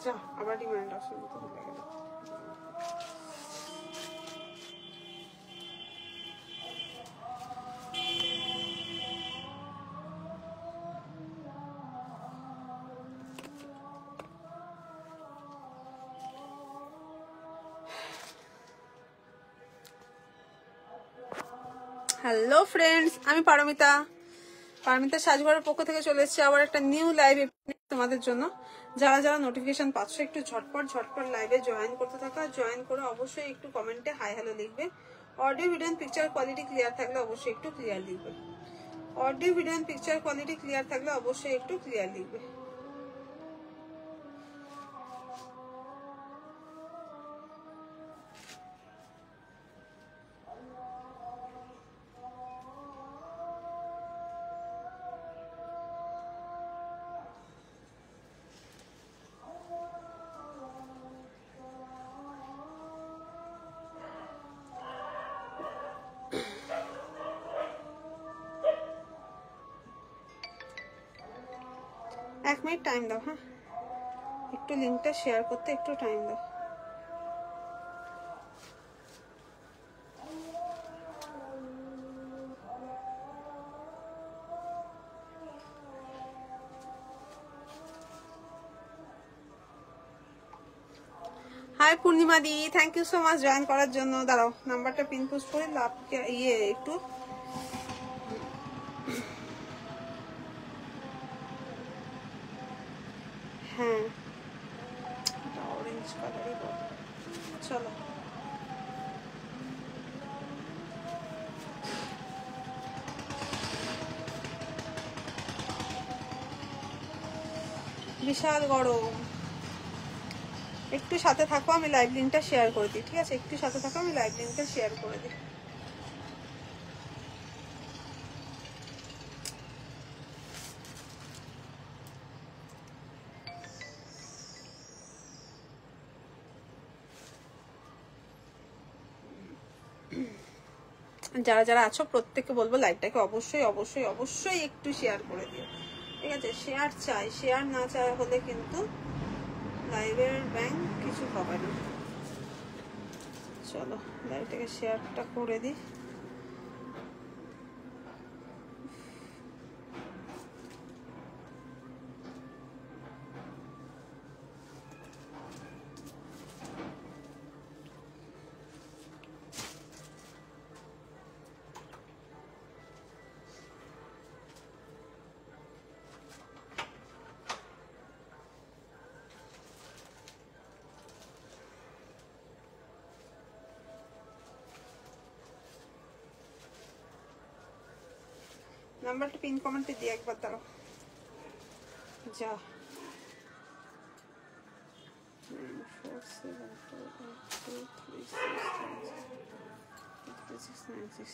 যা আবার রিমাইন্ড আসলে তো ভুলে গেল। হ্যালো ফ্রেন্ডস, আমি পারমিতা সাজঘরের পক্ষ থেকে চলে এসেছি আবার একটা নিউ লাইভ তোমাদের জন্য। যারা যারা নোটিফিকেশন পাচ্ছ একটু ঝটপট লাইভে জয়েন করতে থাকা, জয়েন করে অবশ্যই একটু কমেন্টে হাই হ্যালো লিখবে। Audio video and picture quality clear থাকলে অবশ্যই একটু ক্লিয়ার লিখবে। Audio video and picture quality clear থাকলে অবশ্যই একটু ক্লিয়ার লিখবে। এক মিনিট টাইম দাও, হ্যাঁ একটু লিঙ্কটা শেয়ার করতে একটু টাইম দাও। Hi Purnima di, thank you so much join করার জন্য। দাঁড়াও নাম্বারটা পিন পোস্ট করে লাভ একটু হ্যাঁ অরেঞ্জ কালারই বলো। চলো বিশাল গরম, একটু সাথে থাকো, আমি লাইভ লিঙ্কটা শেয়ার করে দিই, ঠিক আছে? একটু সাথে থাকো, আমি লাইভ লিঙ্কটা শেয়ার করে দিই। যারা যারা আছো প্রত্যেককে বলবো লাইভটাকে অবশ্যই অবশ্যই অবশ্যই একটু শেয়ার করে দিও, ঠিক আছে? শেয়ার চাই, শেয়ার না চাই হলে কিন্তু লাইভের ব্যাংক কিছু হবে না। চলো লাইভটাকে শেয়ারটা করে দিই। নাম্বারটা পিন কমেন্টে দিয়ে একবার দাঁড়াও। যা 94723696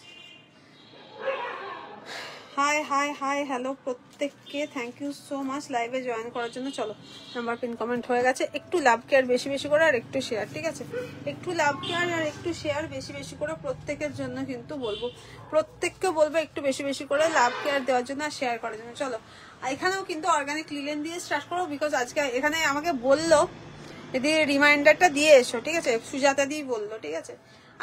হাই হাই হাই হ্যালো প্রত্যেককে, থ্যাংক ইউ সো মাচ লাইভে জয়েন করার জন্য। চলো নাম্বার পিন কমেন্ট হয়ে গেছে, একটু লাভ কেয়ার বেশি বেশি করে আর একটু শেয়ার, ঠিক আছে? একটু লাভ কেয়ার আর একটু শেয়ার বেশি বেশি করে প্রত্যেকের জন্য কিন্তু বলবো, প্রত্যেককে বলবো একটু বেশি বেশি করে লাভ কেয়ার দেওয়ার জন্য আর শেয়ার করার জন্য। চলো এখানেও কিন্তু অর্গানিক লিলেন দিয়ে স্টার্ট করবো, বিকজ আজকে এখানে আমাকে বললো যদি রিমাইন্ডারটা দিয়ে এসো, ঠিক আছে? সুজাতা দি বললো, ঠিক আছে?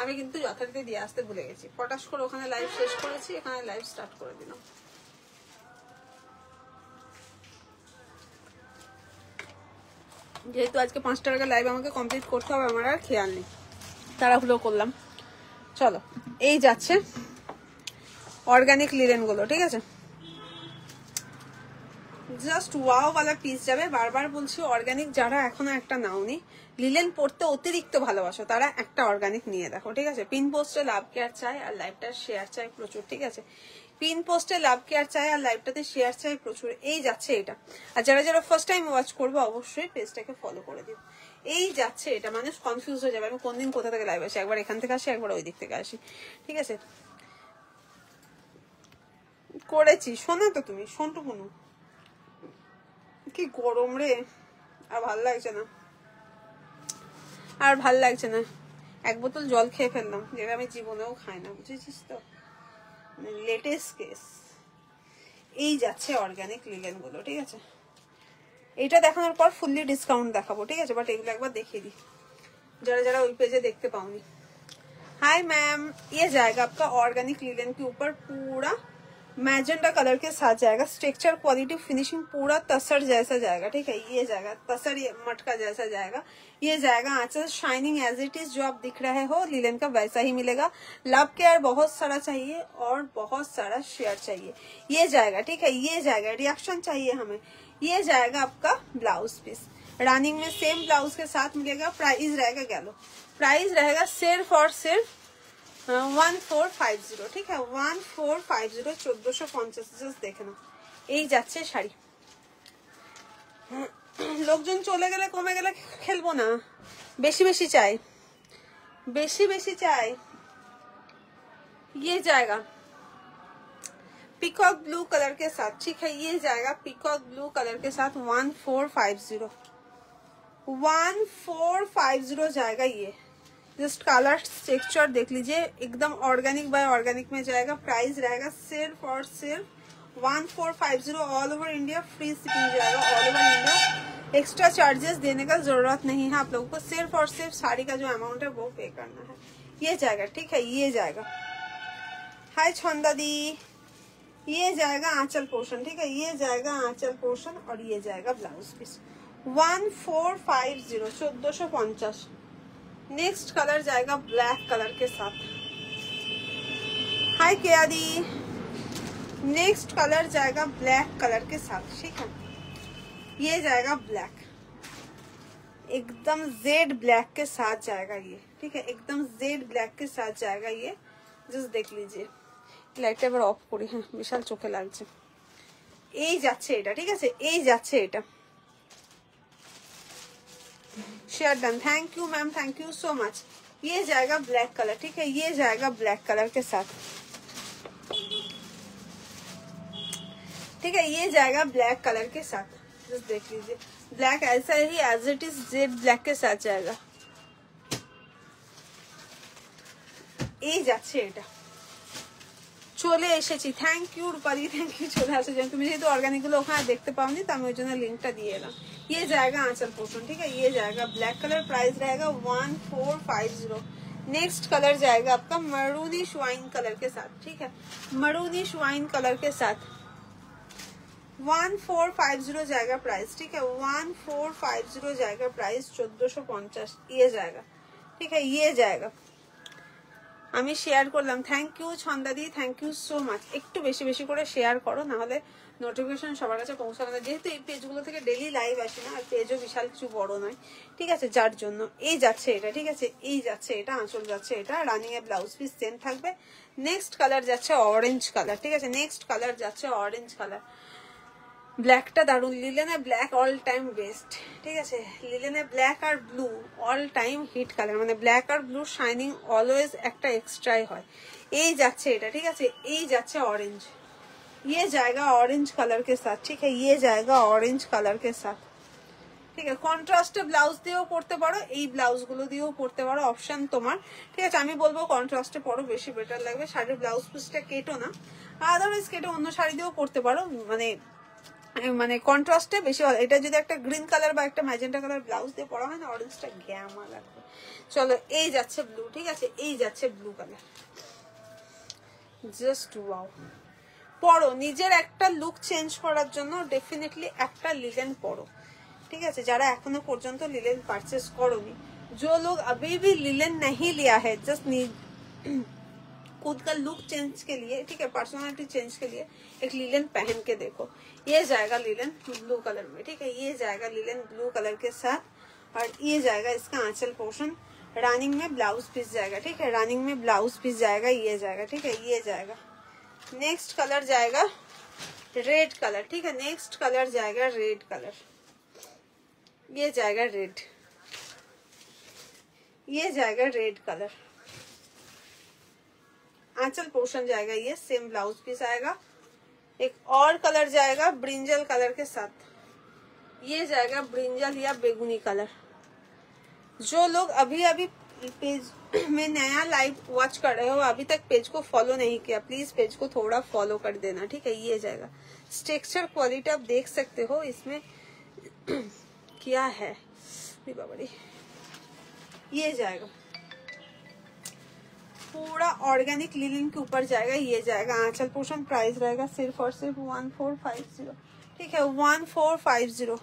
আমি কিন্তু যথারীতি দিয়ে আসতে ভুলে গেছি, পটাশ করে ওখানে লাইভ শেষ করেছি, এখানে লাইভ স্টার্ট করে দিলাম। যেহেতু আজকে 5টা আগে লাইভ আমাকে কমপ্লিট করতে হবে, আমার আর খেয়াল নেই, তাড়াহুড়ো করলাম। চলো এই যাচ্ছে অর্গানিক লিলেনগুলো, ঠিক আছে? জাস্ট ওয়াও ওয়ালা পিস যাবে। বারবার বলছি অর্গানিক যারা এখনো একটা নাওনি, লিলেন পড়তে অতিরিক্ত ভালোবাসো, তারা একটা অর্গানিক নিয়ে দেখো, ঠিক আছে? পিন পোস্টে লাভ কেয়ার চাই আর লাইভটার শেয়ার চাই প্রচুর, ঠিক আছে? পিন পোস্টে লাভ কেয়ার চাই আর লাইভটাতে শেয়ার চাই প্রচুর। এই যাচ্ছে এটা। আর যারা যারা ফার্স্ট টাইম ওয়াচ করবো অবশ্যই পেজটাকে ফলো করে দিও। এই যাচ্ছে এটা, মানুষ কনফিউজ হয়ে যাবে আমি কোন দিন কোথা থেকে লাইভ আসি, একবার এখান থেকে আসি একবার ওই দিক থেকে আসি, ঠিক আছে? করেছি, শোনো তো তুমি, শোনটু কোনো কি গরম রে, আর ভাল লাগছে না, আর ভাল লাগছে না। 1 বোতল জল খেয়ে ফেললাম, যেটা আমি জীবনেও খাই না, বুঝেছিস তো? Latest case. এই যাচ্ছে অর্গানিক লিলেন গুলো, ঠিক আছে? এইটা দেখানোর পর ফুললি ডিসকাউন্ট দেখাবো, ঠিক আছে? বাট এগুলো একবার देখিয়ে दी যারা যারা ওই पेजे देखते पाओगी। हाय मैम, ये जाएगा आपका ऑर्गेनिक लिनन के ऊपर पूरा मैजेंटा कलर के साथ जाएगा। स्ट्रक्चर क्वालिटी फिनिशिंग पूरा तसर जैसा जाएगा, ठीक है? ये जाएगा तसर, ये मटका जैसा जाएगा। ये जाएगा आंचल शाइनिंग एज इट इज, जो आप दिख रहे हो लिनन का वैसा ही मिलेगा। लव केयर बहुत सारा चाहिए और बहुत सारा शेयर चाहिए। ये जाएगा, ठीक है? ये जाएगा रिएक्शन चाहिए हमें। ये जाएगा आपका ब्लाउज पीस, रनिंग में सेम ब्लाउज के साथ मिलेगा। प्राइस रहेगा गैलो, प्राइस रहेगा सिर्फ और सिर्फ 1450, ठीक है? 1450, 1450। जस्ट देखे ना, এই যাচ্ছে শাড়ি। লোকজন চলে গেলে কমে গেলে খেলবো না, বেশি বেশি চাই, বেশি বেশি চাই। ये जाएगा पीकॉक ब्लू कलर के साथ, ठीक है? ये जाएगा पीकॉक ब्लू कलर के साथ 1450, 1450 जाएगा। ये जस्ट कलर टेक्सचर देख लीजिए, एकदम ऑर्गेनिक बाय ऑर्गेनिक में जाएगा। प्राइस रहेगा सिर्फ और सिर्फ 1450, all over India free shipping जाएगा, all over India. Extra charges देने का जरूरत नहीं है आप लोगों को, सिर्फ और सिर्फ साड़ी का जो अमाउंट है वो पे करना है। ये जाएगा, ठीक है? ये जाएगा। हाय छंदा दी, ये जाएगा आंचल पोर्शन, ठीक है? ये जाएगा आंचल पोर्शन और ये जाएगा ब्लाउज पीस। 1450, 1450। नेक्स्ट कलर जाएगा ब्लैक कलर के साथ। हाय क्या दी, नेक्स्ट कलर जाएगा ब्लैक कलर के साथ, ठीक है? ये जाएगा ब्लैक, एकदम जेड ब्लैक के साथ जाएगा ये, ठीक है? एकदम जेड ब्लैक के साथ जाएगा ये। जस्ट देख लीजिए, লাইটটা এবার অফ করি, হ্যাঁ বিশাল চোখে লাগছে। এই যাচ্ছে এটা, ঠিক আছে? এই যাচ্ছে এটা। Share done, thank you ma'am, thank you so much. ये जाएगा ब्लैक कलर, ठीक है? ये जाएगा ब्लैक कलर के साथ, ठीक है? ये जाएगा ब्लैक कलर के साथ। जस्ट देख लीजिए, ब्लैक ऐसा ही as it is jade black के साथ जाएगा। এই যাচ্ছে এটা, চলে এসেছি। Thank you Rupali, thank you. চলে আসার জন্য, তুমি যেহেতু অর্গানিক গুলো ওখানে দেখতে পাওনি তো আমি ওই জন্য লিঙ্কটা দিয়ে এলাম। ये जाएगा आंचल पोर्शन, ठीक है? ये जाएगा ब्लैक कलर, प्राइस रहेगा 1450। नेक्स्ट कलर जाएगा आपका मरूनिश वाइन कलर के साथ, ठीक है? मरूनिश वाइन कलर के साथ 1450 जाएगा प्राइस, ठीक है? 1450 जाएगा प्राइस, 1450। ये जाएगा, ठीक है? ये जाएगा। আমি শেয়ার করলাম, থ্যাংক ইউ ছন্দাদি, থ্যাংক ইউ সো মাচ। একটু বেশি বেশি করে শেয়ার করো, না হলে নোটিফিকেশন সবার কাছে পৌঁছাবে না। যেহেতু এই পেজগুলো থেকে ডেইলি লাইভ আসে না, আর পেজও বিশাল কিছু বড় নয়, ঠিক আছে? যার জন্য এই যাচ্ছে এটা, ঠিক আছে? এই যাচ্ছে এটা, আঁচল যাচ্ছে এটা, রানিং এ ব্লাউজ পিস সেম থাকবে। নেক্সট কালার যাচ্ছে অরেঞ্জ কালার, ঠিক আছে? নেক্সট কালার যাচ্ছে অরেঞ্জ কালার। ব্ল্যাকটা দারুন, লিলেনে ব্ল্যাক অল টাইম বেস্ট, ঠিক আছে? লিলেনে ব্ল্যাক আর blue all time hit colour, মানে ব্ল্যাক আর ব্লু শাইনিং অলওয়েজ একটা এক্সট্রাই হয়। এই যাচ্ছে এটা, ঠিক আছে? এই যাচ্ছে অরেঞ্জ। ये जाएगा ऑरेंज कलर के साथ, ठीक है? ये जाएगा ऑरेंज कलर के साथ, ঠিক আছে? কন্ট্রাস্টে ব্লাউজ দিয়েও পরতে পারো, এই ব্লাউজ গুলো দিয়েও পরতে পারো, অপশন তোমার, ঠিক আছে? আমি বলবো কন্ট্রাস্টে পরো, বেশি বেটার লাগবে। শাড়ির ব্লাউজ পিসটা কেটো না, আদারওয়াইজ কেটে অন্য শাড়ি দিয়েও পরতে পারো, মানে কন্ট্রাস্টে বেশি ভালো। এটা যদি একটা গ্রিন কালার বা একটা ম্যাজেন্টা কালার ব্লাউজ দিয়ে পরা হয় না, অরেঞ্জটা গ্যামা লাগবে। চলো, এই যাচ্ছে ব্লু, ঠিক আছে? এই যাচ্ছে ব্লু কালার। Just wow. পরো, নিজের একটা লুক চেঞ্জ করার জন্য ডেফিনেটলি একটা লিলেন পরো, ঠিক আছে? যারা এখনো পর্যন্ত লিলেন পারচেস করোনি, जो लोग अभी भी लिलेन नहीं लिया है, जस्ट खुद का लुक चेंज के लिए, ठीक है? पर्सनालिटी चेंज के लिए एक लिलेन पहन के देखो। ये जाएगा लिलेन ब्लू कलर में, ठीक है? ये जाएगा लिलेन ब्लू कलर के साथ, और ये जाएगा इसका आंचल पोर्शन। रनिंग में ब्लाउज पीस जाएगा, ठीक है? रनिंग में ब्लाउज पीस जाएगा, ये जाएगा, ठीक है? ये जाएगा। नेक्स्ट कलर जाएगा रेड कलर, ठीक है? नेक्स्ट कलर जाएगा रेड कलर। ये जाएगा रेड, ये जाएगा रेड कलर। आंचल पोर्शन जाएगा, ये सेम ब्लाउज पीस आएगा। एक और कलर जाएगा ब्रिंजल कलर के साथ, ये जाएगा ब्रिंजल या बेगुनी कलर। जो लोग अभी अभी पेज में नया लाइव वॉच कर रहे हो, अभी तक पेज को फॉलो नहीं किया, प्लीज पेज को थोड़ा फॉलो कर देना, ठीक है? ये जाएगा। स्ट्रक्चर क्वालिटी आप देख सकते हो, इसमें क्या है बाबरी, ये जाएगा पूरा ऑर्गेनिक लिनन के ऊपर जाएगा, ये जाएगा आंचल पोर्शन। प्राइस रहेगा सिर्फ और सिर्फ 1450, ठीक है 1450।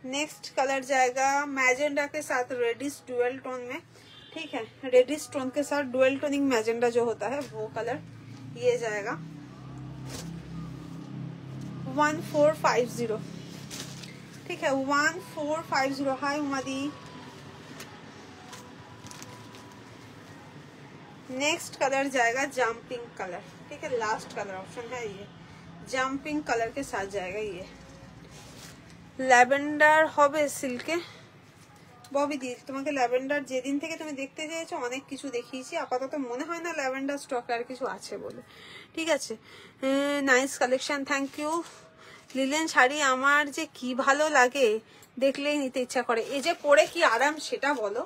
नेक्स्ट कलर जाएगा मैजेंडा के साथ रेडिश डुअल टोन में, ठीक है रेडिश टोन के साथ डुअल टोनिंग मैजेंडा जो होता है वो कलर, ये जाएगा 1450, ठीक है 1450। हाय उमादी। नेक्स्ट कलर जाएगा जंपिंग कलर, ठीक है लास्ट कलर ऑप्शन है ये, जंपिंग कलर के साथ जाएगा ये। ল্যাভেন্ডার হবে সিল্কে। ববি দি তোমাকে ল্যাভেন্ডার যেদিন থেকে তুমি দেখতে চেয়েছো অনেক কিছু দেখিয়েছি, আপাতত মনে হয় না ল্যাভেন্ডার স্টক আর কিছু আছে বলে, ঠিক আছে। Nice collection, thank you. Linen sari আমার যে কি ভালো লাগে, দেখলেই নিতে ইচ্ছা করে। এই যে পরে কি আরাম সেটা বলো,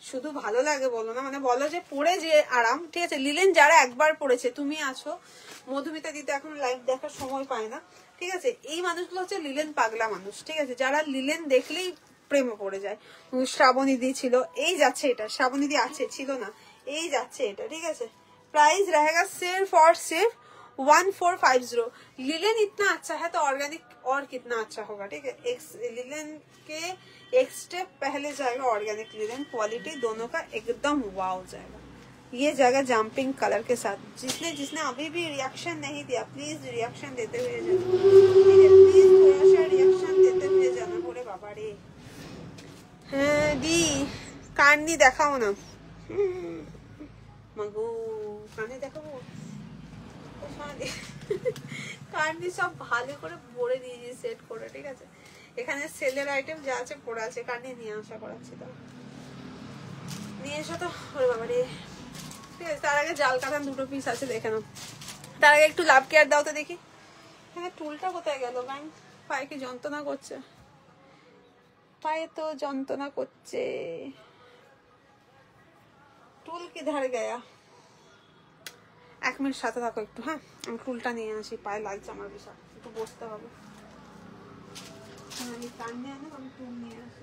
শুধু ভালো লাগে বলো না, মানে বলো যে পরে যে আরাম, ঠিক আছে। লিলেন যারা একবার পরেছে, তুমি আছো, মধুমিতা দিতে এখন লাইভ দেখার সময় পায় না, ঠিক আছে। এই মানুষগুলো হচ্ছে লিলেন পাগলা মানুষ, ঠিক আছে, যারা লিলেন দেখলেই প্রেমে পড়ে যায়। শ্রাবণীদি ছিল, এই যাচ্ছে এটা, শ্রাবণীদি আছে ছিল না, এই যাচ্ছে এটা, ঠিক আছে। प्राइस रहेगा सिर्फ और सिर्फ 1450। लिलेन इतना अच्छा है तो ऑर्गेनिक और कितना अच्छा होगा, ठीक है। लिलेन के एक स्टेप पहले जाएगा ऑर्गेनिक लिलेन, क्वालिटी दोनों का एकदम वाव जाएगा। ये जाएगा जंपिंग कलर के साथ। जिसने अभी भी रिएक्शन नहीं दिया प्लीज रिएक्शन देते हुए जाना, ठीक है प्लीज थोड़ा सा रिएक्शन देते हुए जाना। बोले बाबा रे हाँ दी कान्नी देखाओ ना मगू, কানে দেখাবো কান্নি সব ভালো করে ভরে দিয়েছি সেট করে, ঠিক আছে। এখানে সেলের আইটেম যা আছে পড়ে আছে, কান্নি নিয়ে আসা করাচ্ছি, তো নিয়ে এসো তো। ওরে বাবা রে, ঠিক আছে। তার আগে জাল কাটান দুটো পিস আছে দেখে নাও, তার আগে একটু লাভ কেয়ার দাও তো দেখি। হ্যাঁ টুলটা কোথায় গেল ব্যাং, পায়ে কি যন্ত্রণা করছে, পায়ে তো যন্ত্রণা করছে, টুল কিধার গয়া। এক মিনিট সাথে থাকো একটু, হ্যাঁ আমি টুলটা নিয়ে আসি, পায়ে লাগছে আমার বিশাল, একটু বসতে হবে। আমি টান নিয়ে আনো, আমি টুল নিয়ে আসি।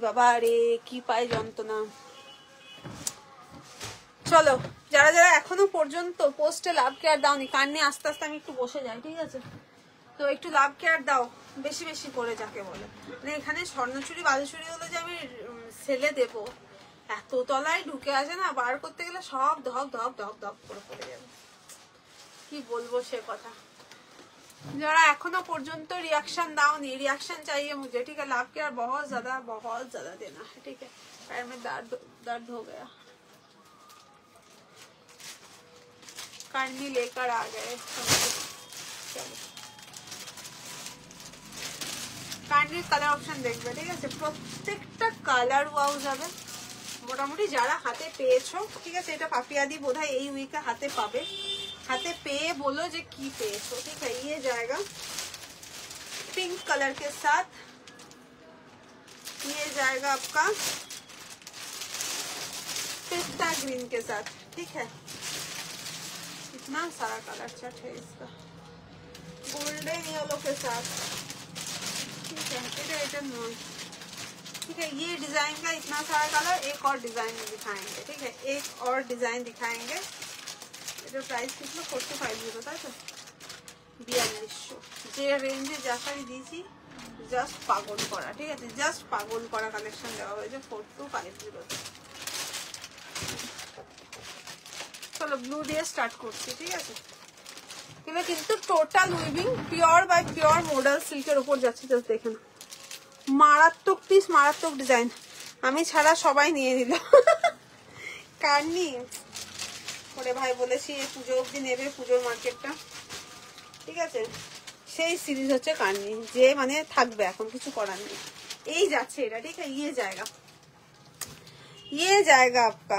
বাবা রে কি পায় যন্ত্রণা। চলো যারা যারা এখনো পর্যন্ত পোস্টে লাভ কেয়ার দাওনি, কান্নি আস্তে আস্তে আমি একটু বসে যাই, ঠিক আছে। তো একটু লাভ কেয়ার দাও বেশি বেশি করে, যাকে বলে। মানে এখানে স্বর্ণচুরি বালুচুরি হলো যে আমি সেলে দেব, এত তলায় ঢুকে আছে না, বার করতে গেলে সব ধপ ধপ ধপ ধপ করে পড়ে যাবে, কি বলবো সে কথা। जरा एखोनो पर्यंत रिएक्शन दाओनी, रिएक्शन चाहिए मुझे, ठीक है। लाभ केयर बहुत ज्यादा देना है, ठीक है। पैर में दर्द हो गया, कान्नी लेकर आ गए। चलो कान्नी कलर ऑप्शन देखबे, ठीक है। प्रत्येकटा कलर वाओ जाबे मोटामुटी যারা হাতে পেয়েছো, ঠিক আছে। এটা পাপিয়াদি বোধহয় এই উইকে হাতে পাবে, हाथे पे बोलो जे की पेस हो, ठीक है। ये जाएगा पिंक कलर के साथ, ये जाएगा आपका पिस्ता ग्रीन के साथ, ठीक है। इतना सारा कलर चट है इसका, गोल्डन येलो के साथ, ठीक है। ठीक है ये डिजाइन का इतना सारा कलर, एक और डिजाइन दिखाएंगे, ठीक है। एक और डिजाइन दिखाएंगे। এটা প্রাইস ছিল 45 তাই তো, 4200 যে রেঞ্জে যা শাড়ি দিয়েছি জাস্ট পাগল করা, ঠিক আছে। জাস্ট পাগল করা কালেকশন দেওয়া হয়েছে 4250। চলো ব্লু দিয়ে স্টার্ট করছি, ঠিক আছে। এগুলো কিন্তু total weaving pure by pure model সিল্কের উপর যাচ্ছে, জাস্ট দেখেন মারাত্মক পিস, মারাত্মক ডিজাইন। আমি ছাড়া সবাই নিয়ে নিল কান্নি। ওরে ভাই বলেছি পুজো অবধি নেবে, পুজোর মার্কেটটা, ঠিক আছে। সেই সিরিজ হচ্ছে কার্নি, যে মানে থাকবে, এখন কিছু করার নেই। এই যাচ্ছে এটা, ঠিক আছে, ये जाएगा आपका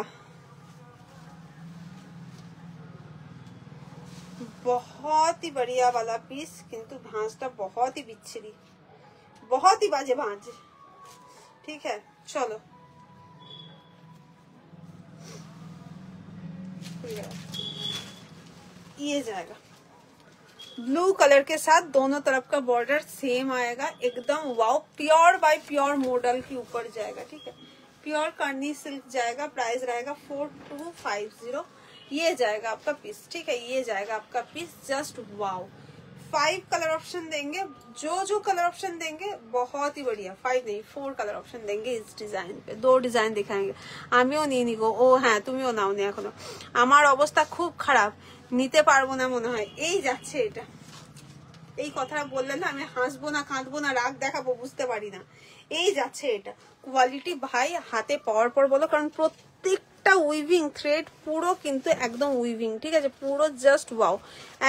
बहुत ही बढ़िया वाला पीस, किंतु भांजटा बहुत ही बिच्छरी, बहुत ही बाजे भांज, ठीक है। चलो ये जाएगा ब्लू कलर के साथ, दोनों तरफ का बॉर्डर सेम आएगा, एकदम wow, pure by pure model के ऊपर जाएगा, ठीक है। प्योर कर्नी सिल्क जाएगा, प्राइस रहेगा 4250। ये जाएगा आपका पीस, ठीक है, ये जाएगा आपका piece, just wow. 5 colour option देंगे, जो कलर ऑप्शन देंगे बहुत ही बढ़िया, 5 नहीं 4 कलर ऑप्शन देंगे इस डिजाइन पे। 2 डिजाइन दिखाएंगे, আমিও নিয়ে নিব। ও হ্যাঁ, তুমিও নাও নি এখনো, আমার অবস্থা খুব খারাপ, নিতে পারবো না মনে হয়। এই যাচ্ছে এটা, এই কথাটা বললে না আমি হাসবো না কাঁদবো না রাগ দেখাবো বুঝতে পারি না। এই যাচ্ছে এটা, কোয়ালিটি ভাই হাতে পাওয়ার পর বলো, কারণ প্রত্যেকটা উইভিং থ্রেড পুরো কিন্তু একদম উইভিং, ঠিক আছে, পুরো জাস্ট ওয়াও,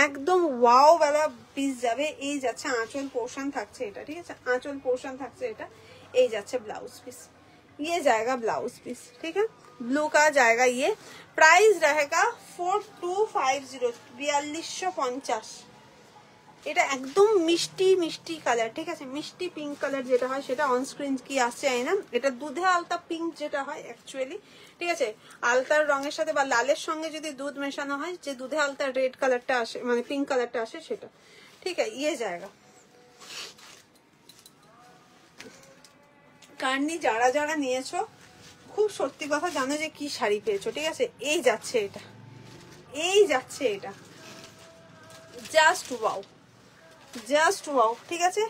একদম ওয়াও वाला পিস যাবে। এই যাচ্ছে আঁচল পোর্শন থাকছে এটা, ঠিক আছে, আঁচল পোর্শন থাকছে এটা। এই যাচ্ছে ব্লাউজ পিস, ये जाएगा ब्लाउज पीस, ठीक है, ब्लू का जाएगा। ये प्राइस रहेगा 4250, 4250। এটা একদম মিষ্টি মিষ্টি কালার, ঠিক আছে, মিষ্টি পিঙ্ক কালার যেটা হয় সেটা অন স্ক্রিন কি আসছে জানি না, এটা দুধে আলতা পিঙ্ক যেটা হয় অ্যাকচুয়ালি, ঠিক আছে, আলতার রঙের সাথে বা লালের সঙ্গে যদি দুধ মেশানো হয়, যে দুধে আলতার রেড কালারটা আসে মানে পিঙ্ক কালারটা আসে সেটা, ঠিক আছে। ইয়ে জায়গা কার্নি যারা যারা নিয়েছো খুব সত্যি কথা জানো যে কি শাড়ি পেয়েছো, ঠিক আছে। এই যাচ্ছে এটা, এই যাচ্ছে এটা, জাস্ট ওয়াও, জাস্ট ওয়াও, ঠিক আছে।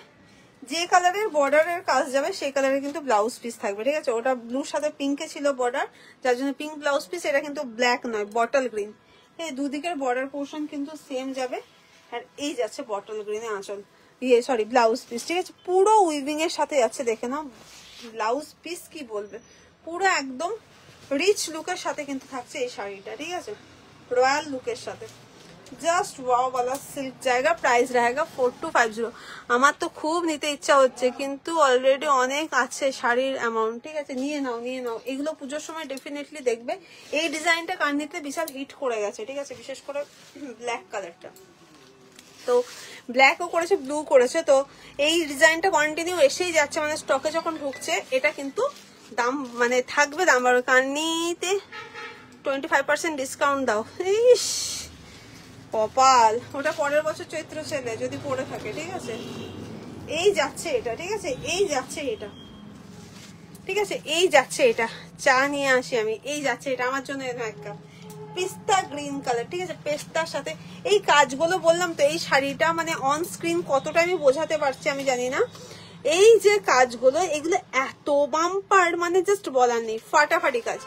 যে কালারের বর্ডারের কাজ যাবে সেই কালারের কিন্তু ব্লাউজ পিস থাকবে, ঠিক আছে। ওটা ব্লুর সাথে পিঙ্কে ছিল বর্ডার, যার জন্য পিঙ্ক ব্লাউজ পিস। এটা কিন্তু ব্ল্যাক নয়, বটল গ্রিন। এই দুদিকের বর্ডার পোর্শন কিন্তু সেম যাবে, আর এই যাচ্ছে বটল গ্রিনে আঁচল, ইয়ে সরি ব্লাউজ পিস, ঠিক আছে, পুরো উইভিং এর সাথে যাচ্ছে। দেখে নাও ব্লাউজ পিস কি বলবে, পুরো একদম রিচ লুকের সাথে কিন্তু থাকছে এই শাড়িটা, ঠিক আছে, রয়্যাল লুকের সাথে, জাস্ট ওয়াও वाला সিল্ক জায়গা। প্রাইস रहेगा 4250। আমার তো খুব নিতে ইচ্ছা হচ্ছে, কিন্তু অলরেডি অনেক আছে শাড়ির অ্যামাউন্ট, ঠিক আছে, নিয়ে নাও নিয়ে নাও। এগুলো পুজোর সময় ডেফিনেটলি দেখবে। এই ডিজাইনটা কার্নিতে বিশাল হিট করে গেছে, ঠিক আছে, বিশেষ করে ব্ল্যাক কালারটা, তো ব্ল্যাকও করেছে ব্লু করেছে, তো এই ডিজাইনটা কন্টিনিউ এসেই যাচ্ছে, মানে স্টকে যখন ঢুকছে এটা কিন্তু দাম মানে থাকবে, দাম বাড়বে। কার্নিতে 25% ডিসকাউন্ট দাও, ইস কপাল, ওটা পরের বছর চৈত্র সেলে যদি পড়ে থাকে, ঠিক আছে। এই যাচ্ছে এটা, ঠিক আছে, এই যাচ্ছে এটা, ঠিক আছে, এই যাচ্ছে এটা। চা নিয়ে আসি আমি, এই যাচ্ছে এটা আমার জন্য এনো এক কাপ, পিস্তা গ্রিন কালার, ঠিক আছে, পেস্তার সাথে এই কাজগুলো বললাম তো। এই শাড়িটা মানে অন স্ক্রিন কতটা আমি বোঝাতে পারছি আমি জানি না, এই যে কাজগুলো এগুলো এত বাম্পার, মানে জাস্ট বলার নেই, ফাটাফাটি কাজ,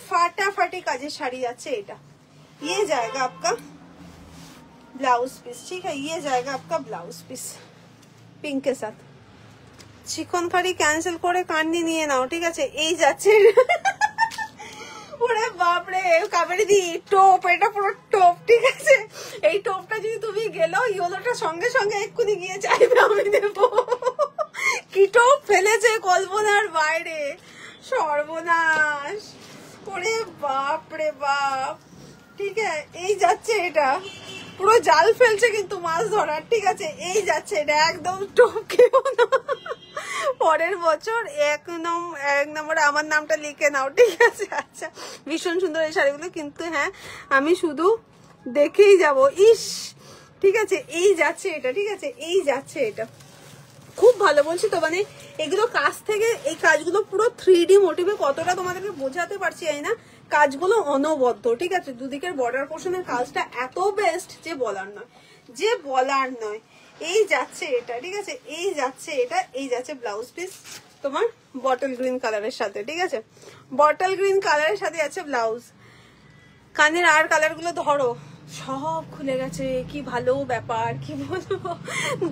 ফাটাফাটি কাজের শাড়ি আছে এটা। ये जाएगा आपका ब्लाउज पीस, ठीक है, ये जाएगा आपका ब्लाउज पीस पिंक के साथ। চিকন কারি ক্যান্সেল করে কান্নি নিয়ে নাও, ঠিক আছে। এই যাচ্ছে ওরে বাপরে কাবেরি দি টোপ, এটা পুরো টোপ, ঠিক আছে। এই টোপটা যদি তুমি গেলো ইয়েলোটা সঙ্গে সঙ্গে এক্ষুনি গিয়ে চাইবে আমি দেবো। কি টোপ ফেলেছে কল্পনার বাইরে, সর্বনাশ, ওরে বাপরে বাপ, ঠিক আছে। এই যাচ্ছে এটা, পুরো জাল ফেলছে কিন্তু মাছ ধরার, ঠিক আছে। এই যাচ্ছে এটা, একদম টোপকেও না, পরের বছর এক নম্বরে আমার নামটা লিখে নাও, ঠিক আছে। আচ্ছা, ভীষণ সুন্দর এই শাড়িগুলো, কিন্তু হ্যাঁ আমি শুধু দেখেই যাব, ইস, ঠিক আছে। এই যাচ্ছে এটা, ঠিক আছে, এই যাচ্ছে এটা, খুব ভালো বলছি তো, মানে এগুলো কাজ থেকে এই কাজগুলো পুরো 3D মোটিভে, কতটা তোমাদেরকে বোঝাতে পারছি জানি না, কাজগুলো অনবদ্য, ঠিক আছে। দুদিকের বর্ডার পোর্শনের কাজটা এত বেস্ট যে বলার নয়, যে বলার নয়। এই যাচ্ছে এটা, ঠিক আছে, এই যাচ্ছে এটা, এই যাচ্ছে ব্লাউজ পিস তোমার বটল গ্রিন কালারের সাথে, ঠিক আছে, বটল গ্রিন কালারের সাথে যাচ্ছে ব্লাউজ। কানের আর কালার গুলো ধরো সব খুলে গেছে, কি ভালো ব্যাপার, কি বলবো,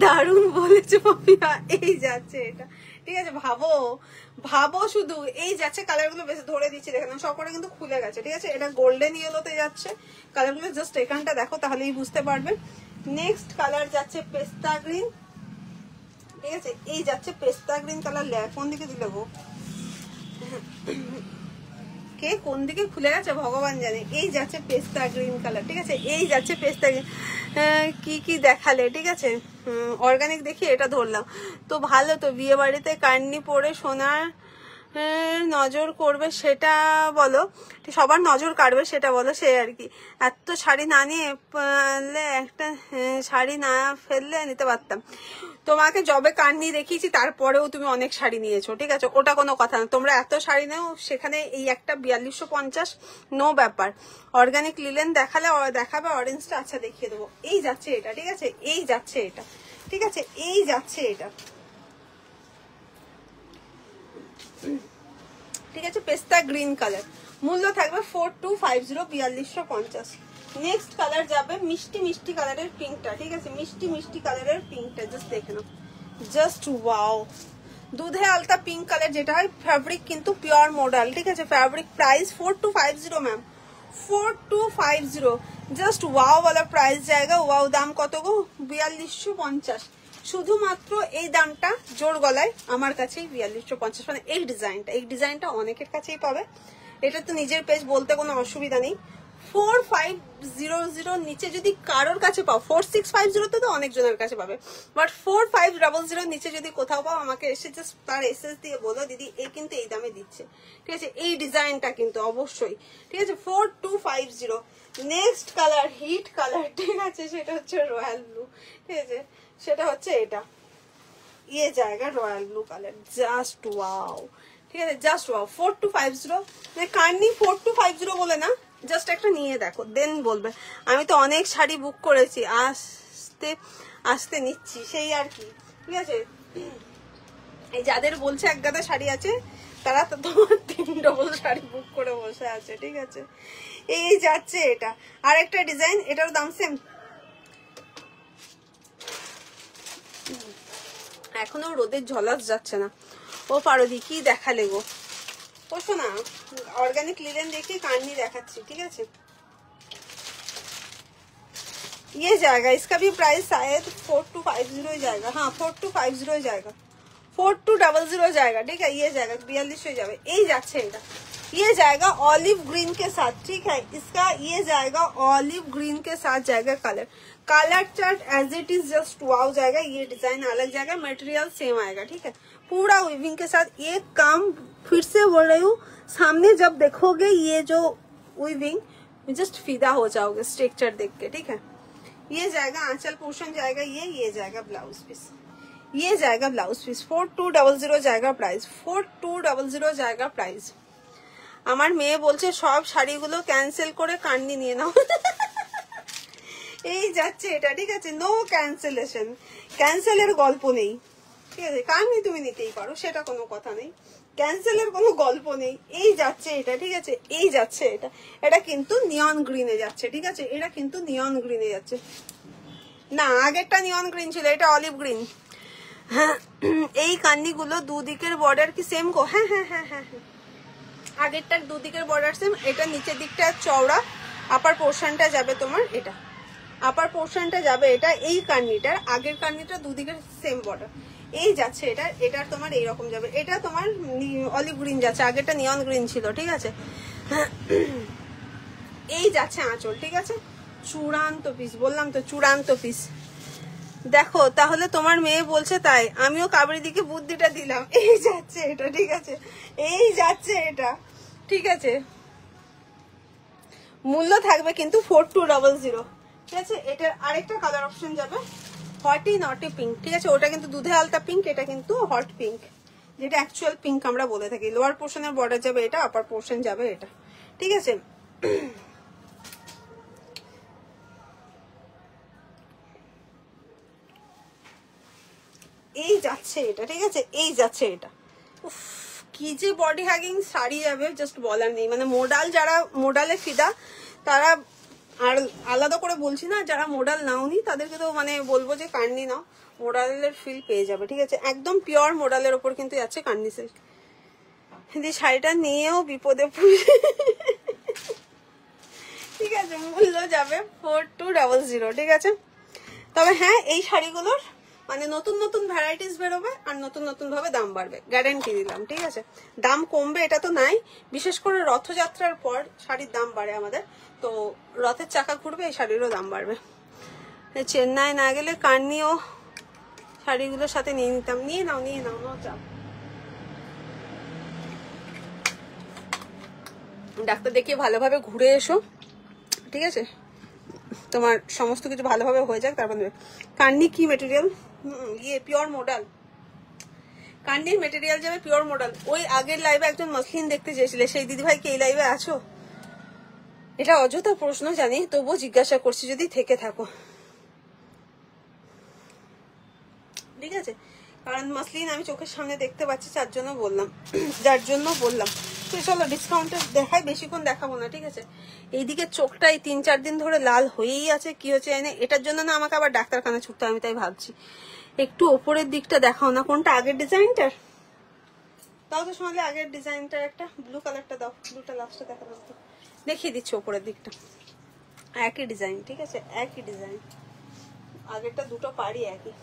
দারুণ বলেছো পাপিয়া। এই যাচ্ছে এটা, ঠিক আছে, ভাবো ভাবো শুধু, এই যাচ্ছে কালার গুলো বেশি ধরে দিচ্ছি, দেখেন সবকটা কিন্তু খুলে গেছে, ঠিক আছে। এটা গোল্ডেন ইয়েলোতে যাচ্ছে কালার গুলো, জাস্ট এখানটা দেখো তাহলেই বুঝতে পারবে। নেক্সট কালার যাচ্ছে পেস্তা গ্রিন, ঠিক আছে, এই যাচ্ছে পেস্তা গ্রিন কালার। কোন দিকে দিলে গো, কে কোন দিকে খুলে গেছে ভগবান জানে। এই যাচ্ছে পেস্তা গ্রিন কালার, ঠিক আছে, এই যাচ্ছে পেস্তা গ্রিন। কি কি দেখালে, ঠিক আছে, অর্গানিক দেখি এটা ধরলাম তো ভালো। তো বিয়ে বাড়িতে কান্নি পরে সোনার নজর করবে সেটা বলো, সবার নজর কাটবে সেটা বলো, সে আর কি। এত শাড়ি না নিয়ে একটা শাড়ি না ফেললে নিতে পারতাম। তোমাকে যবে কান্নি দেখিয়েছি তারপরেও তুমি অনেক শাড়ি নিয়েছো, ঠিক আছে, ওটা কোনো কথা না। তোমরা এত শাড়ি নেও, সেখানে এই একটা 4250 নো ব্যাপার। অর্গানিক লিলেন দেখাবে অরেঞ্জটা, আচ্ছা দেখিয়ে দেবো। এই যাচ্ছে এটা, ঠিক আছে, এই যাচ্ছে এটা, ঠিক আছে, এই যাচ্ছে এটা, ঠিক আছে, পেস্তা গ্রিন কালার। মূল্য থাকবে 4250, 4250। নেক্সট কালার যাবে মিষ্টি মিষ্টি কালারের পিঙ্কটা, ঠিক আছে, মিষ্টি মিষ্টি কালারের পিঙ্কটা জাস্ট দেখে নাও, জাস্ট ওয়াও। দুধে আলতা পিঙ্ক কালার যেটা হয়, ফ্যাব্রিক কিন্তু পিওর মডেল, ঠিক আছে। Fabric price 4250 ma'am, 4250, just wow वाला প্রাইস জায়গা। ওয়াও দাম কত গো, 4250। শুধুমাত্র এই দামটা জোর গলায় আমার কাছেই 4250, মানে এই ডিজাইনটা অনেকের কাছেই পাবে। এটা তো নিজের পেজ বলতে কোনো অসুবিধা নেই। 4500 নিচে যদি কারোর কাছে পাও, 4650 তো অনেকজনের কাছে পাবে, বাট 4500 নিচে যদি কোথাও পাও, আমাকে এসে জাস্ট তার এসএস দিয়ে বলো দিদি এই কিন্তু এই দামে দিচ্ছে, ঠিক আছে, এই ডিজাইনটা কিন্তু অবশ্যই, ঠিক আছে, 4250। নেক্সট কালার হিট কালার, ঠিক আছে, সেটা হচ্ছে রয়্যাল ব্লু, ঠিক আছে, সেটা হচ্ছে এটা, ইয়ে জায়গা royal blue colour, just wow, ঠিক আছে, জাস্ট ওয়াও। 4250, কার্নি 4250 বলে না, জাস্ট একটা নিয়ে দেখো, দেন বলবে। আমি তো অনেক শাড়ি বুক করেছি, আস্তে আস্তে নিচ্ছি সেই আর কি, ঠিক আছে। এই যাদের বলছে এক গাদা শাড়ি আছে, তারা তো তোমার 3 ডবল শাড়ি বুক করে বসে আছে, ঠিক আছে। এই যাচ্ছে এটা, আর একটা ডিজাইন, এটার দাম সেম। এখনো রোদের ঝলস যাচ্ছে না। ও পারদি কি দেখালে গো, ও শোনা, অর্গানিক লিলেন দেখে কান্নি দেখাচ্ছি, ঠিক আছে। ये जाएगा, इसका भी प्राइस शायद 4250 जाएगा, हाँ 4250 जाएगा, 4200 जाएगा, ठीक है। ये जाएगा 4200 जाएगा। ये যাচ্ছে এটা, ये जाएगा ऑलिव ग्रीन के साथ, ठीक है, इसका ये जाएगा ऑलिव ग्रीन के साथ जाएगा colour. Colour chart as it is just wow जाएगा। ये डिजाइन अलग जाएगा, मटेरियल सेम आएगा, ठीक है, पूरा वीविंग के साथ। ये काम फिर से बोल रही हूँ, सामने जब देखोगे ये जो वीविंग, जस्ट फिदा हो जाओगे स्ट्रक्चर देख के, ठीक है। ये जाएगा आंचल पोर्शन जाएगा, ये जाएगा ब्लाउज पीस, ये जाएगा ब्लाउज पीस। 4200 जाएगा प्राइस, 4200 जाएगा प्राइस। আমার মেয়ে বলছে সব শাড়িগুলো ক্যান্সেল করে কান্নি নিয়ে নাও। এই যাচ্ছে এটা, ঠিক আছে, নো ক্যান্সেলেশন, ক্যান্সেলের গল্প নেই, ঠিক আছে, কান্নি তুমি নিতেই পারো, সেটা কোনো কথা নেই, ক্যান্সেলের কোনো গল্প নেই। এই যাচ্ছে এটা, ঠিক আছে, এই যাচ্ছে এটা, এটা কিন্তু নিয়ন গ্রিনে যাচ্ছে, ঠিক আছে, এটা কিন্তু নিয়ন গ্রিনে যাচ্ছে না, আগেরটা নিয়ন গ্রিন ছিল, এটা অলিভ গ্রিন। হ্যাঁ, এই কান্নিগুলো দুদিকের বর্ডার কি সেম গো, হ্যাঁ হ্যাঁ হ্যাঁ হ্যাঁ হ্যাঁ, আগেরটার দুদিকের বর্ডার সেম, এটা নিচের দিকটা চওড়া, আপার পোর্শনটা যাবে তোমার এটা, আপার পোর্শনটা যাবে এটা। এই কান্নিটার আগের কান্নিটা দুদিকের সেম বর্ডার, এই যাচ্ছে এটা, এটা তোমার এইরকম যাবে, এটা তোমার অলিভ গ্রিন যাচ্ছে, আগেরটা নিয়ন গ্রিন ছিল, ঠিক আছে। এই যাচ্ছে আঁচল, ঠিক আছে, চূড়ান্ত পিস, বললাম তো চূড়ান্ত পিস। দেখো তাহলে তোমার মেয়ে বলছে তাই, আমিও কাবেরী দিকে বুদ্ধিটা দিলাম। এই যাচ্ছে এটা, ঠিক আছে, এই যাচ্ছে এটা, ঠিক আছে। মূল্য থাকবে কিন্তু 4200, ঠিক আছে। এটার আরেকটা কালার অপশন যাবে হটি নটি পিঙ্ক, ঠিক আছে, ওটা কিন্তু দুধে আলতা পিঙ্ক, এটা কিন্তু হট পিঙ্ক, যেটা অ্যাকচুয়াল পিঙ্ক আমরা বলে থাকি। লোয়ার পোর্শনের বর্ডার যাবে এটা, আপার পোর্শন যাবে এটা, ঠিক আছে। এই যাচ্ছে এটা, ঠিক আছে, এই যাচ্ছে এটা। উফ, কি যে বডি হ্যাগিং শাড়ি যাবে জাস্ট বলার নেই, মানে মোডাল, যারা মোডালে ফিদা তারা, আর আলাদা করে বলছি না, যারা মোডাল নাওনি তাদেরকে তো মানে বলবো যে কান্নি নাও, মোডালের ফিল পেয়ে যাবে, ঠিক আছে, একদম পিওর মোডালের ওপর কিন্তু যাচ্ছে কান্নি সিল্ক। কিন্তু শাড়িটা নিয়েও বিপদে পড়ে, ঠিক আছে। মূল্য যাবে 4200, ঠিক আছে। তবে হ্যাঁ, এই শাড়িগুলোর মানে নতুন নতুন ভ্যারাইটিস বেরোবে আর নতুন নতুন ভাবে দাম বাড়বে, গ্যারান্টি দিলাম, ঠিক আছে। দাম কমবে এটা তো নাই, বিশেষ করে রথযাত্রার পর শাড়ির দাম বাড়ে আমাদের, তো রথের চাকা ঘুরবে, এই শাড়িরও দাম বাড়বে। চেন্নাই না গেলে কার্নিও শাড়িগুলোর সাথে নিয়ে নিতাম। নিয়ে নাও নো চাপ। ডাক্তার দেখিয়ে ভালোভাবে ঘুরে এসো, ঠিক আছে, তোমার সমস্ত কিছু ভালোভাবে হয়ে যাক, তারপর নেবে। কার্নি কি মেটেরিয়াল? Pure model. কার্নির মেটেরিয়াল যাবে পিওর মডেল। ওই আগের লাইভে একজন মসলিন দেখতে চেয়েছিলে, সেই দিদিভাই কি এই লাইভে আছো? এটা অযথা প্রশ্ন জানি, তবুও জিজ্ঞাসা করছি যদি থেকে থাকো, ঠিক আছে, কারণ মসলিন আমি চোখের সামনে দেখতে পাচ্ছি, যার জন্য বললাম। তো চলো ডিসকাউন্টে দেখাই, বেশিক্ষণ দেখাবো না, ঠিক আছে। এইদিকে চোখটাই 3-4 দিন ধরে লাল হয়েই আছে, কি হচ্ছে জানি না। এটার জন্য না আমাকে আবার ডাক্তারখানা ছুটতে, আমি তাই ভাবছি একটু ওপরের দিকটা দেখাও না। কোনটা? আগের ডিজাইনটার দাও তো সোনালি, আগের ডিজাইনটার একটা ব্লু কালারটা দাও, ব্লুটা লাস্টে দেখা দাও তো। দেখিয়ে দিচ্ছি ওপরের দিকটা, একই ডিজাইন, ঠিক আছে, একই ডিজাইন, আগেরটা দুটো পাড়ি একই।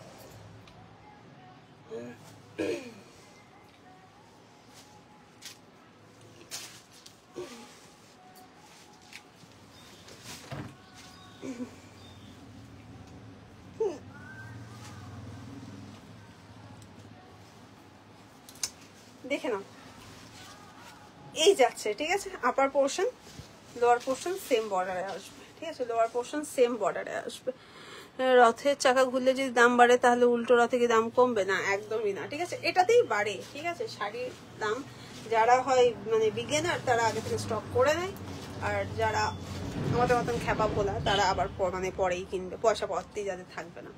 দেখে নাও, এই যাচ্ছে, ঠিক আছে। আপার পোর্শন লোয়ার পোর্শন সেম বর্ডারে আসবে, ঠিক আছে, লোয়ার পোর্শন সেম বর্ডারে আসবে। রথের চাকা ঘুরলে যদি দাম বাড়ে তাহলে উল্টো রথে কি দাম কমবে? না, একদমই না, ঠিক আছে, এটাতেই বাড়ে, ঠিক আছে। শাড়ির দাম যারা হয় মানে বিগিনার তারা আগে থেকে স্টক করে নেয়, আর যারা আমাদের মতন খ্যাপা বলা তারা আবার মানে পরেই কিনবে, পয়সা পড়তেই যাদের থাকবে না।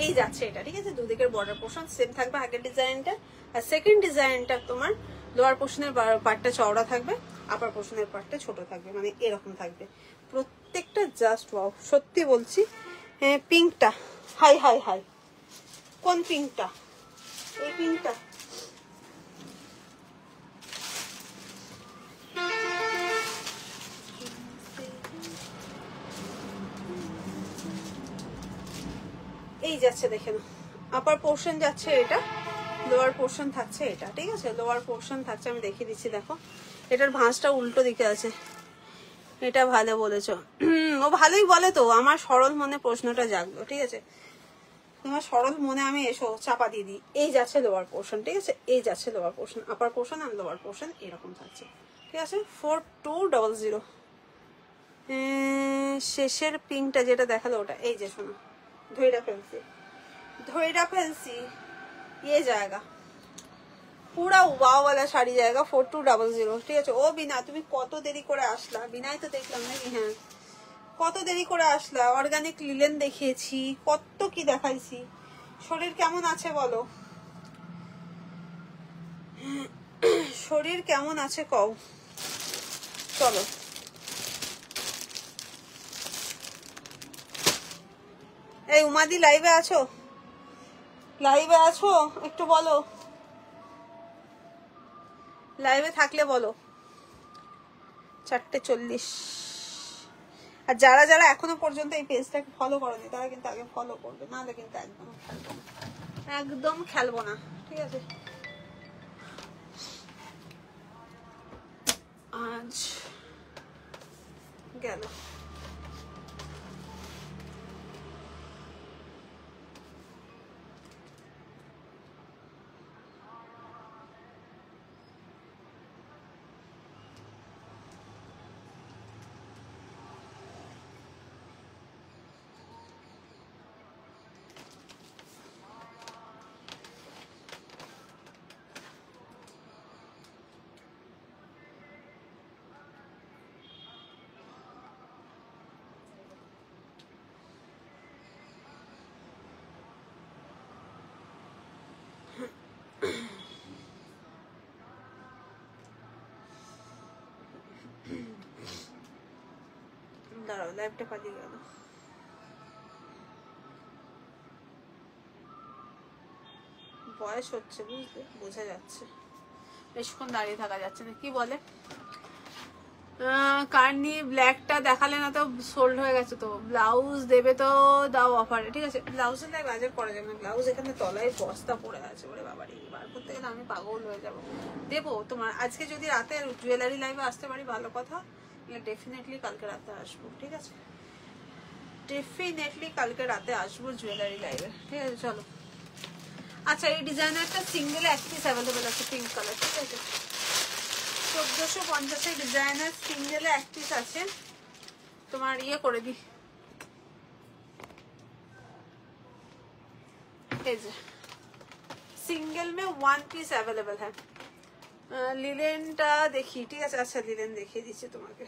এই যাচ্ছে এটা, ঠিক আছে, দুদিকের বর্ডার পোর্শন সেম থাকবে আগের ডিজাইনটা, আর সেকেন্ড ডিজাইনটা তোমার লোয়ার পোর্শনের পার্টটা চওড়া থাকবে, আপার পোর্শনের পার্টটা ছোট থাকবে, মানে এরকম থাকবে প্রত্যেকটা। জাস্ট ওয়াও, সত্যি বলছি। হ্যাঁ, পিঙ্কটা হাই হাই হাই, কোন পিঙ্কটা? এই পিঙ্কটা, এই যাচ্ছে, দেখে না, আপার পোর্শন যাচ্ছে এটা, লোয়ার পোর্শন থাকছে এটা, ঠিক আছে, লোয়ার পোর্শন থাকছে, আমি দেখিয়ে দিচ্ছি, দেখো এটার ভাঁজটা উল্টো দিকে আছে। এটা ভালো বলেছো, ও ভালোই বলে তো, আমার সরল মনে প্রশ্নটা জাগলো, ঠিক আছে, তোমার সরল মনে আমি এসো চাপা দিয়ে দিই। এই যাচ্ছে লোয়ার পোর্শন, ঠিক আছে, এই যাচ্ছে লোয়ার পোর্শন, আপার পোর্শন আর লোয়ার পোর্শন এরকম থাকছে, ঠিক আছে। 4200 শেষের পিঙ্কটা যেটা দেখালো ওটা, এই যে শোনো, ধৈরা ফেলছি ये জায়গা পুরা ওয়াওয়ালা শাড়ি জায়গা 4200, ঠিক আছে। ও বিনা, তুমি কত দেরি করে আসলা? বিনাই তো দেখলাম নাকি? হ্যাঁ, কত দেরি করে আসলা? অর্গানিক লিলেন দেখিয়েছি, কত কি দেখাইছি। শরীর কেমন আছে বলো, শরীর কেমন আছে কও, চলো। এই উমাদি লাইভে আছো? লাইভে আছো একটু বলো, লাইভে থাকলে বলো। 4:40। আর যারা যারা এখনো পর্যন্ত এই পেজটাকে ফলো করেনি তারা কিন্তু আগে ফলো করবে, নাহলে কিন্তু একদম খেলবো না, ঠিক আছে। আজ গেল। দাঁড়াও, লাইভটা পালিয়ে গেল। বয়স হচ্ছে, বুঝলে, বোঝা যাচ্ছে, বেশিক্ষণ দাঁড়িয়ে থাকা যাচ্ছে না। কি বলে কার্নি ব্ল্যাকটা দেখালে না তো, সোল্ড হয়ে গেছে তো। ব্লাউজ দেবে তো দাও অফারে, ঠিক আছে? ব্লাউজের তাই বাজার করা যাবে না, ব্লাউজ এখানে তলায় বস্তা পড়ে আছে, ওরে বাবারি, বার করতে গেলে আমি পাগল হয়ে যাবো। দেবো তোমার আজকে যদি রাতে জুয়েলারি লাইভে আসতে পারি ভালো কথা, ডেফিনেটলি কালকে রাতে আসবো, ঠিক আছে? ডেফিনেটলি কালকে রাতে আসবো জুয়েলারি লাইভে, ঠিক আছে? চলো, আচ্ছা এই ডিজাইনারটা সিঙ্গেলে এক পিস অ্যাভেলেবেল আছে, পিঙ্ক কালার, ঠিক আছে? 1450 ডিজাইনার সিঙ্গেলে এক পিস আছে, তোমার ইয়ে করে দি, এই যে সিঙ্গেল মে 1 পিস অ্যাভেলেবেল হ্যাঁ। লিলেনটা দেখি, ঠিক আছে? আচ্ছা লিলেন দেখিয়ে দিচ্ছি তোমাকে,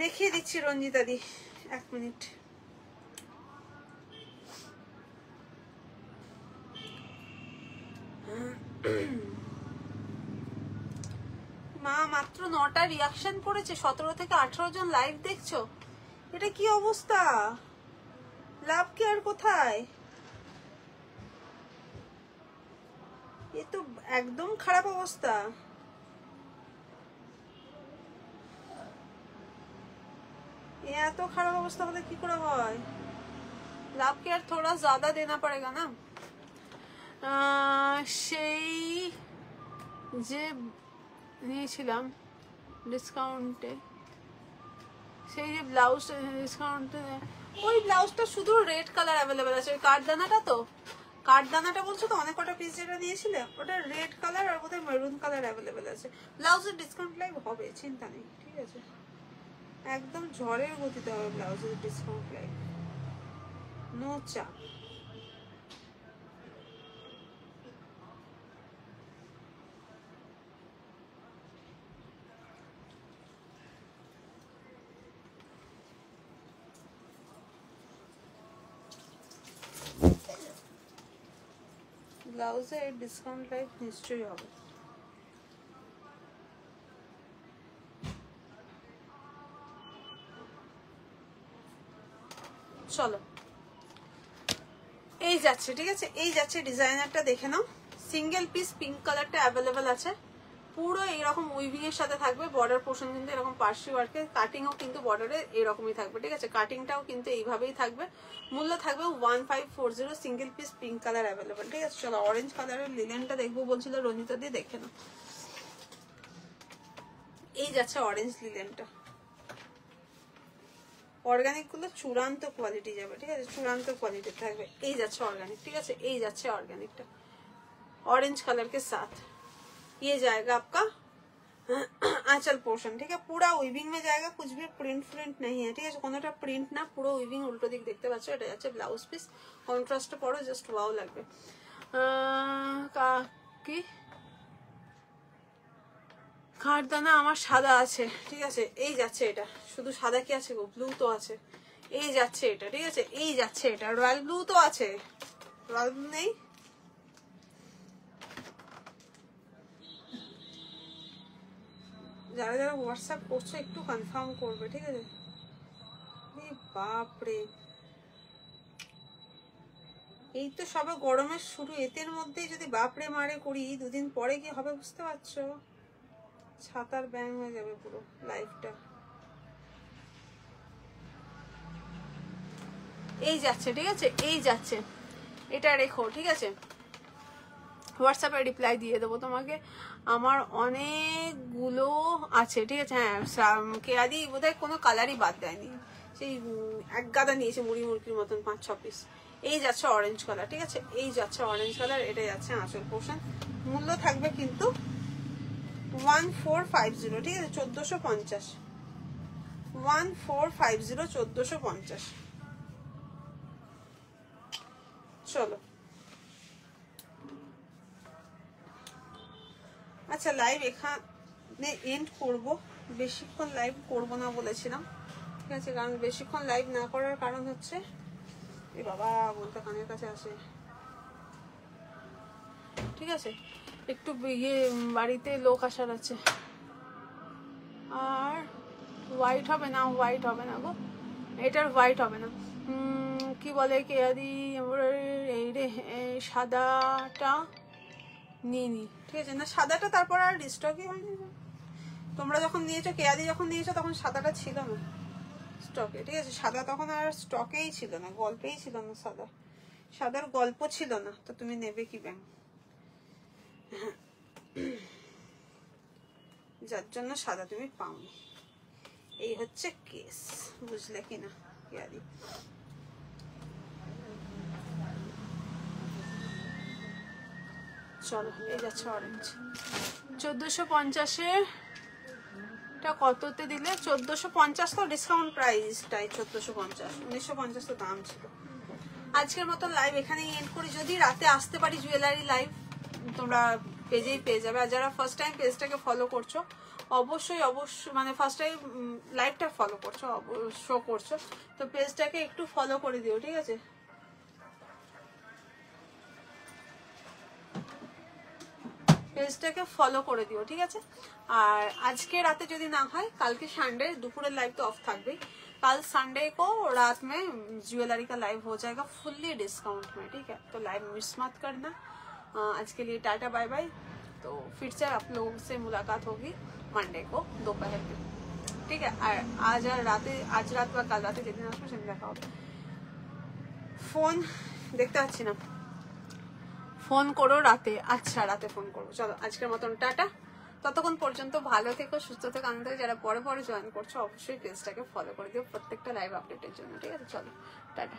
দেখিয়ে দিচ্ছি রঞ্জিতা দি, 1 মিনিট। মা মাত্র 9টা রিয়াকশন করেছে, 17 থেকে 18 জন লাইভ দেখছো, এটা কি অবস্থা? লাভ কেয়ার কোথায়? এ তো একদম খারাপ অবস্থা। এত খারাপ অবস্থা হলে কি করে হয়? লাভ কেয়ার থোড়া জ্যাদা দেনা পড়েগা না। সেই যে নিয়েছিলাম ডিসকাউন্টে, সেই যে ব্লাউজটা ডিসকাউন্টে, ওই ব্লাউজটা শুধু রেড কালার অ্যাভেলেবেল আছে, ওই কাঠদানাটা তো, কাঠদানাটা বলছো তো, অনেক কটা পিস যেটা নিয়েছিলে ওটা রেড কালার আর বোধহয় মেরুন কালার অ্যাভেলেবেল আছে। ব্লাউজের ডিসকাউন্ট লাইভ হবে, চিন্তা নেই, ঠিক আছে? একদম ঝড়ের গতিতে হবে ব্লাউজের ডিসকাউন্ট লাইভ, নো চাপ। ব্লাউজে ডিসকাউন্ট লাইভ নিশ্চয়ই হবে। চলো এই যাচ্ছে, ঠিক আছে? এই যাচ্ছে ডিজাইনারটা দেখে নাও, সিঙ্গেল পিস পিঙ্ক কালারটা অ্যাভেলেবেল আছে, পুরো এইরকম উইভিং এর সাথে থাকবে, বর্ডার পোর্শন কিন্তু এরকম পার্সি ওয়ার্কের, কাটিংও কিন্তু বর্ডারে এরকমই থাকবে, ঠিক আছে? কাটিংটাও কিন্তু এইভাবেই থাকবে, মূল্য থাকবে 1540, single piece pink colour available, ঠিক আছে? চলো অরেঞ্জ কালারের লিলেনটা দেখবো বলছিল রঞ্জিতা দিয়ে, দেখে নাও। এই যাচ্ছে অরেঞ্জ লিলেনটা, অর্গানিক গুলো চূড়ান্ত কোয়ালিটি যাবে, ঠিক আছে? চূড়ান্ত কোয়ালিটি থাকবে। এই যাচ্ছে অর্গানিক, ঠিক আছে? এই যাচ্ছে অর্গানিকটা ऑरेंज कलर के साथ, ये जाएगा आपका आंचल पोर्शन, ठीक है? पूरा उइविंग में जाएगा, कुछ भी प्रिंट नहीं है, ठीक है? कोनोटा प्रिंट ना, পুরো উইভিং উল্টো দিক দেখতে পাচ্ছ, এটা যাচ্ছে ব্লাউজ পিস, কন্ট্রাস্টে পড়ো, জাস্ট ওয়াও লাগবে। কি কাঠদানা আমার সাদা আছে, ঠিক আছে? এই যাচ্ছে এটা, শুধু সাদা কি আছে গো, ব্লু তো আছে। এই যাচ্ছে এটা, ঠিক আছে? এই যাচ্ছে এটা, রয়্যাল ব্লু তো আছে, রয়্যাল ব্লু নেই? যারা যারা হোয়াটসঅ্যাপ করছো একটু কনফার্ম করবে, ঠিক আছে? বাপরে, এই তো সবে গরমের শুরু, এতের মধ্যেই যদি বাপরে মারে করি, দুদিন পরে কি হবে বুঝতে পারছো? ছাতার ব্যাং হয়ে যাবে পুরো লাইফটা। এই যাচ্ছে, ঠিক আছে? এই যাচ্ছে, এটা রেখো, ঠিক আছে? হোয়াটসঅ্যাপে রিপ্লাই দিয়ে দেবো তোমাকে, আমার অনেকগুলো আছে, ঠিক আছে? হ্যাঁ, কেয়াদি বোধহয় কোনো কালারই বাদ দেয়নি, সেই এক গাদা নিয়েছে মুড়ি মুরগির মতন 5-6 পিস। এই যাচ্ছে অরেঞ্জ কালার, ঠিক আছে? এই যাচ্ছে অরেঞ্জ কালার, এটা যাচ্ছে আঁচল পোর্শন, মূল্য থাকবে কিন্তু 1450, ঠিক আছে? 1450, 1450, 1450। চলো আচ্ছা, লাইভ এখানে এন্ড করবো, বেশিক্ষণ লাইভ করবো না বলেছিলাম, ঠিক আছে? কারণ বেশিক্ষণ লাইভ না করার কারণ হচ্ছে, এ বাবা বলতে কানের কাছে আসে, ঠিক আছে? একটু ইয়ে বাড়িতে লোক আসার আছে। আর হোয়াইট হবে না, হোয়াইট হবে না গো, এটার হোয়াইট হবে না। কি বলে কেয়াদি, এই রে সাদাটা নিয়ে নি, ঠিক আছে? না সাদাটা তারপর আর রিস্টকই হয়নি, তোমরা যখন নিয়েছো, কেয়াদি যখন নিয়েছো, তখন সাদাটা ছিল না স্টকে, ঠিক আছে? সাদা তখন আর স্টকেই ছিল না, গল্পেই ছিল না সাদা, সাদার গল্প ছিল না, তো তুমি নেবে কি ব্যাং? যার জন্য সাদা তুমি পাওনি, এই হচ্ছে কেস, বুঝলে কিনা কেয়াদি? চলো, এই যাচ্ছে অরেঞ্জ 1450-এ, এটা কততে দিলে? 1450 তো ডিসকাউন্ট প্রাইসটাই 1450, 1950 তো দাম ছিল। আজকের মতো লাইভ এখানেই এন্ড করি। যদি রাতে আসতে পারি জুয়েলারি লাইভ, তোমরা পেজেই পেয়ে যাবে। আর যারা ফার্স্ট টাইম পেজটাকে ফলো করছো, অবশ্যই মানে ফার্স্ট টাইম লাইভটা ফলো করছো, শো করছো, তো পেজটাকে একটু ফলো করে দিও, ঠিক আছে? পেজটাকে ফলো করে দিও, ঠিক আছে? আর আজকে রাতে যদি না হয়, কালকে সানडे दोपहर लाइव तो ऑफ থাকবেই। कल संडे को रात में ज्वेलरी का लाइव हो जाएगा फुल्ली डिस्काउंट में, ठीक है? तो लाइव मिस मत करना। आज के लिए टाटा बाय बाय। तो फिर से आप लोगों से मुलाकात होगी मंडे को दोपहर में, ठीक है? आज रात বা কাল রাতে যেদিন আসবে সেদিন দেখা হবে। ফোন দেখতে পাচ্ছি না, ফোন করো রাতে। আচ্ছা, রাতে ফোন করবো। চলো, আজকের মতন টাটা। ততক্ষণ পর্যন্ত ভালো থেকো, সুস্থ থেকো, আনন্দ থেকো। যারা পরে পরে জয়েন করছো, অবশ্যই পেজটাকে ফলো করে দিও প্রত্যেকটা লাইভ আপডেটের জন্য, ঠিক আছে? চলো, টাটা।